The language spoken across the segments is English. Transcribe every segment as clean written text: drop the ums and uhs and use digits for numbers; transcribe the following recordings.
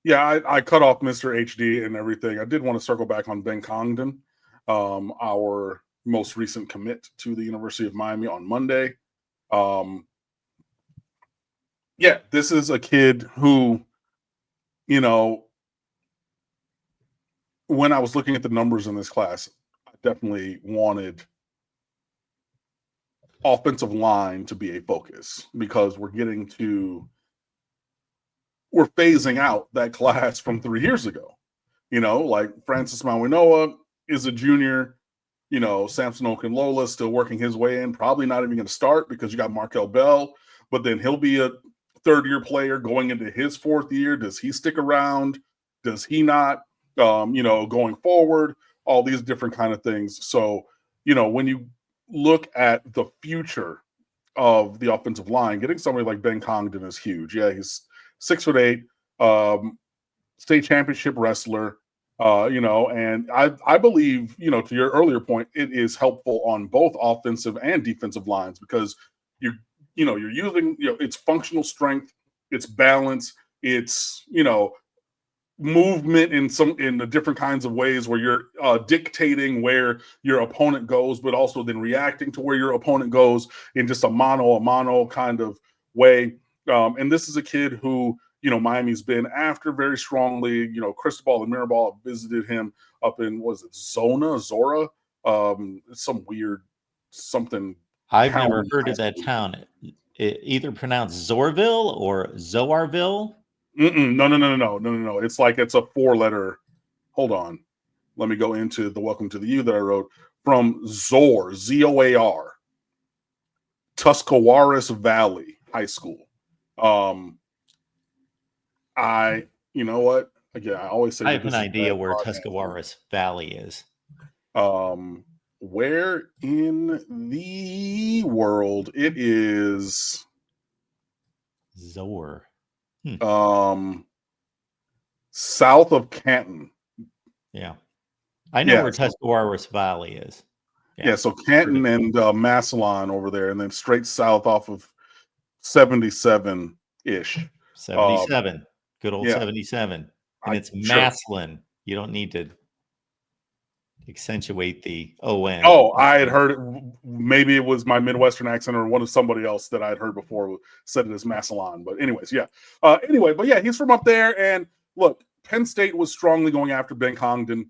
Yeah, I cut off Mr. HD and everything. I did want to circle back on Ben Congdon, our most recent commit to the University of Miami on Monday. Um, yeah, this is a kid who, you know, when I was looking at the numbers in this class, I definitely wanted offensive line to be a focus because we're phasing out that class from 3 years ago. Like Francis Mawinoa is a junior. Samson Okunlola still working his way in, probably not even going to start because you got Markel Bell, but then he'll be a third-year player going into his fourth year. Does he stick around? Does he not? Going forward, all these different kind of things. So, when you look at the future of the offensive line, getting somebody like Ben Congdon is huge. Yeah, he's 6'8", state championship wrestler. And I believe, to your earlier point, it is helpful on both offensive and defensive lines because you're using, it's functional strength, it's balance, it's, movement in the different kinds of ways where you're dictating where your opponent goes, but also then reacting to where your opponent goes in just a mano kind of way. And this is a kid who, Miami's been after very strongly. Cristobal and Mirabal visited him up in, was it Zora? Some weird something. I've never heard of that town. Either pronounced Zorville or Zoarville. No. It's a 4-letter. Hold on. Let me go into the Welcome to the U that I wrote from Zor, Zoar, Tuscarawas Valley High School. You know what? Again, I always say I have an idea where Tuscarawas Valley is. Where in the world it is? Zor. South of Canton. Yeah. I know where Tuscarawas Valley is. Yeah, so Canton and Massillon over there, and then straight south off of 77-ish. 77. Good old 77. And it's Massillon. You don't need to accentuate the O-N. Oh, I had heard it. Maybe it was my Midwestern accent or one of somebody else that I'd heard before said it as Massillon. But anyways, yeah. He's from up there. And look, Penn State was strongly going after Ben Congdon.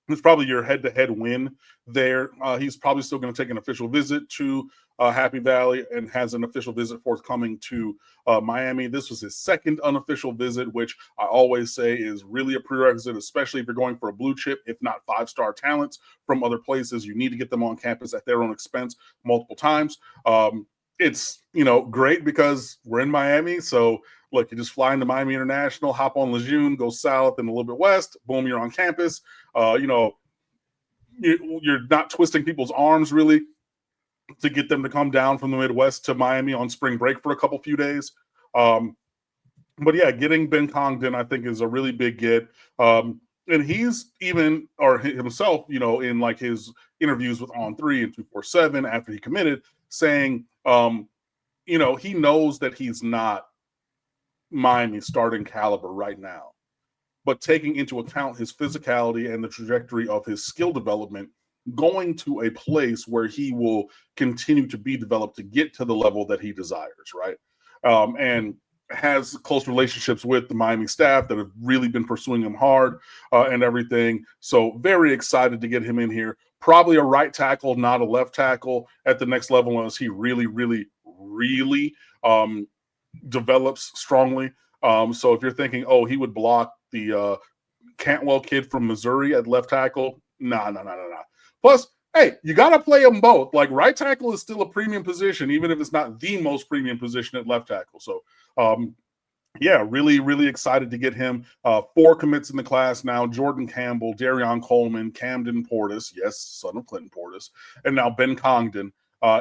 It's probably your head-to-head win there. He's probably still going to take an official visit to Happy Valley and has an official visit forthcoming to Miami. This was his second unofficial visit, which I always say is really a prerequisite, especially if you're going for a blue chip, if not 5-star talents from other places. You need to get them on campus at their own expense multiple times. It's, great because we're in Miami. So, look, you just fly into Miami International, hop on Lejeune, go south and a little bit west. Boom, you're on campus. You're not twisting people's arms really to get them to come down from the Midwest to Miami on spring break for a few days. But yeah, getting Ben Congdon, I think, is a really big get. And he's himself, in like his interviews with On 3 and 247 after he committed, saying, he knows that he's not Miami starting caliber right now, but taking into account his physicality and the trajectory of his skill development, going to a place where he will continue to be developed to get to the level that he desires, right? And has close relationships with the Miami staff that have really been pursuing him hard and everything. So very excited to get him in here. Probably a right tackle, not a left tackle at the next level unless he really, really, really develops strongly. So if you're thinking, oh, he would block the Cantwell kid from Missouri at left tackle, no. Plus, hey, you got to play them both. Like right tackle is still a premium position, even if it's not the most premium position at left tackle. So, really, really excited to get him. 4 commits in the class now: Jordan Campbell, Darion Coleman, Camden Portis, yes, son of Clinton Portis, and now Ben Congdon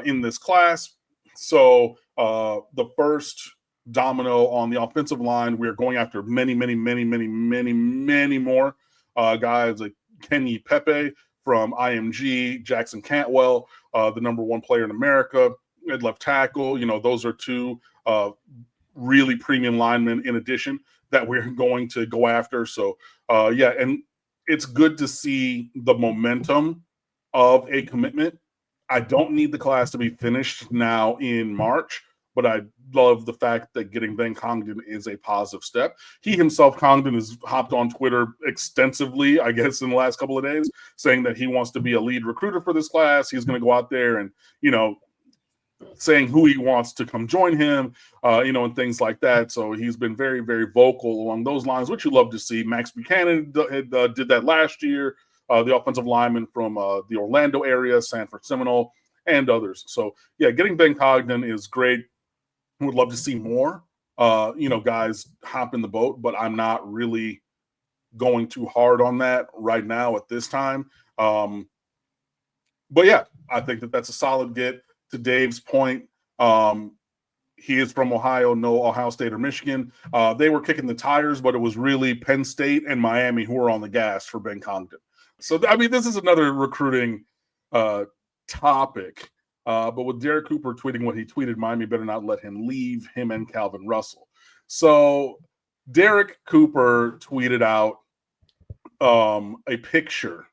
in this class. So the first domino on the offensive line, we're going after many more guys like Kenny Pepe from IMG, Jackson Cantwell, the number 1 player in America at left tackle. Those are 2 really premium linemen in addition. that we're going to go after. So yeah, and it's good to see the momentum of a commitment. I don't need the class to be finished now in March, but I love the fact that getting Ben Congdon is a positive step. He himself, Congdon, has hopped on Twitter extensively, I guess, in the last couple of days, saying that he wants to be a lead recruiter for this class. He's going to go out there and, saying who he wants to come join him, and things like that. So he's been very, very vocal along those lines, which you love to see. Max Buchanan did that last year, the offensive lineman from the Orlando area, Sanford Seminole, and others. So, yeah, getting Ben Congdon is great. Would love to see more, guys hop in the boat, but I'm not really going too hard on that right now at this time. But, yeah, I think that that's a solid get. To Dave's point, he is from Ohio, no Ohio State or Michigan. They were kicking the tires, but it was really Penn State and Miami who were on the gas for Ben Congdon. So, I mean, this is another recruiting topic. But with Derek Cooper tweeting what he tweeted, Miami better not let him leave, him and Calvin Russell. So Derek Cooper tweeted out a picture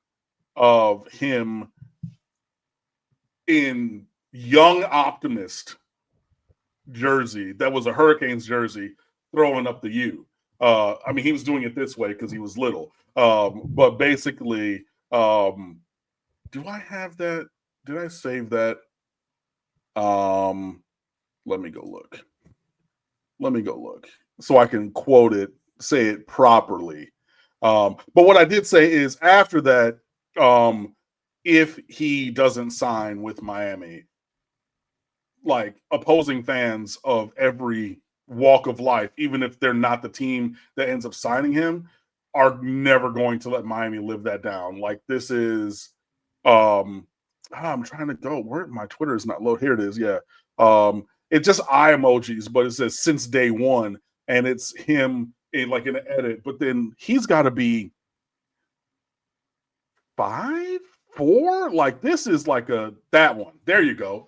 of him in young optimist jersey that was a Hurricanes jersey throwing up the U. I mean, he was doing it this way because he was little. But basically, do I have that? Did I save that? Let me go look so I can quote it, say it properly. But what I did say is after that, if he doesn't sign with Miami, like opposing fans of every walk of life, even if they're not the team that ends up signing him, are never going to let Miami live that down. Like this is, I'm trying to go where my Twitter is not loaded. Here it is. Yeah. It's just eye emojis, but it says since day one, and it's him in an edit, but then he's got to be 5'4". Like this is like that one. There you go.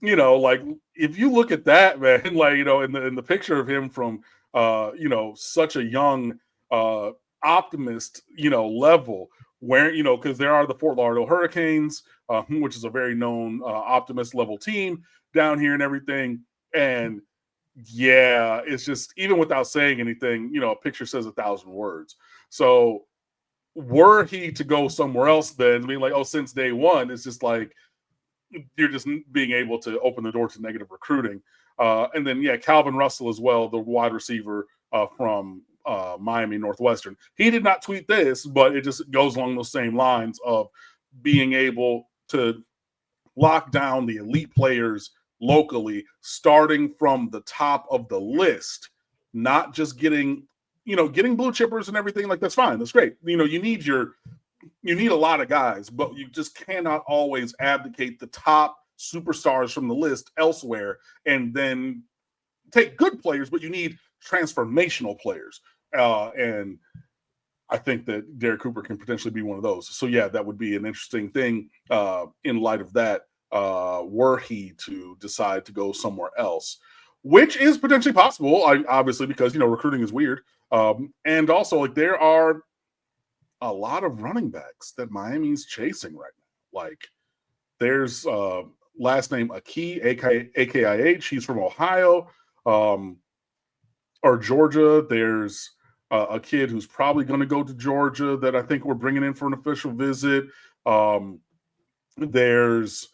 If you look at that, man, in the picture of him from such a young optimist, level, where because there are the Fort Lauderdale Hurricanes, which is a very known optimist level team down here and everything. And yeah, it's just even without saying anything, a picture says 1,000 words. So were he to go somewhere else, then being like, oh, since day one, it's just like you're just being able to open the door to negative recruiting. And then, yeah, Calvin Russell as well, the wide receiver from Miami Northwestern. He did not tweet this, but it just goes along those same lines of being able to lock down the elite players locally, starting from the top of the list, not just getting blue chippers and everything. Like, that's fine. That's great. You need a lot of guys, but you just cannot always abdicate the top superstars from the list elsewhere and then take good players, but you need transformational players. And I think that Derek Cooper can potentially be one of those. So, yeah, that would be an interesting thing in light of that, were he to decide to go somewhere else, which is potentially possible, obviously, because, recruiting is weird. And also, there are a lot of running backs that Miami's chasing right now. Like, there's last name Aki, AKIH. He's from Ohio or Georgia. There's a kid who's probably going to go to Georgia that I think we're bringing in for an official visit. There's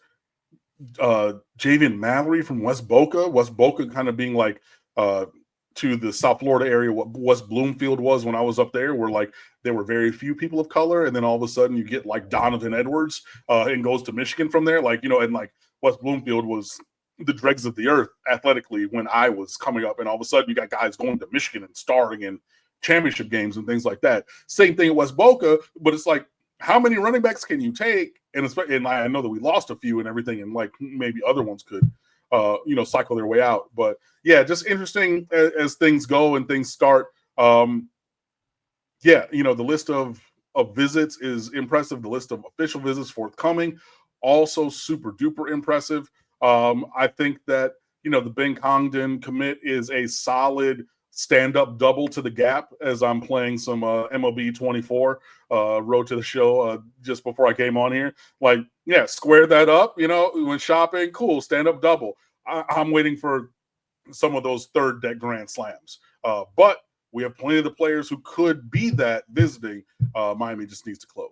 Javian Mallory from West Boca. West Boca kind of being like to the South Florida area what West Bloomfield was when I was up there, where there were very few people of color, and then all of a sudden you get like Donovan Edwards and goes to Michigan from there. And West Bloomfield was the dregs of the earth athletically when I was coming up, and all of a sudden you got guys going to Michigan and starring in championship games and things like that. Same thing at West Boca, but it's like, how many running backs can you take? And I know that we lost a few and everything, and maybe other ones could cycle their way out. But yeah, just interesting as things go and things start. The list of visits is impressive. The list of official visits forthcoming, also super duper impressive. I think that the Ben Congdon commit is a solid stand-up double to the gap as I'm playing some MLB 24 Road to the Show just before I came on here. Like, yeah, square that up, when shopping, cool, stand-up double. I'm waiting for some of those third deck grand slams. But we have plenty of the players who could be that visiting. Miami just needs to close.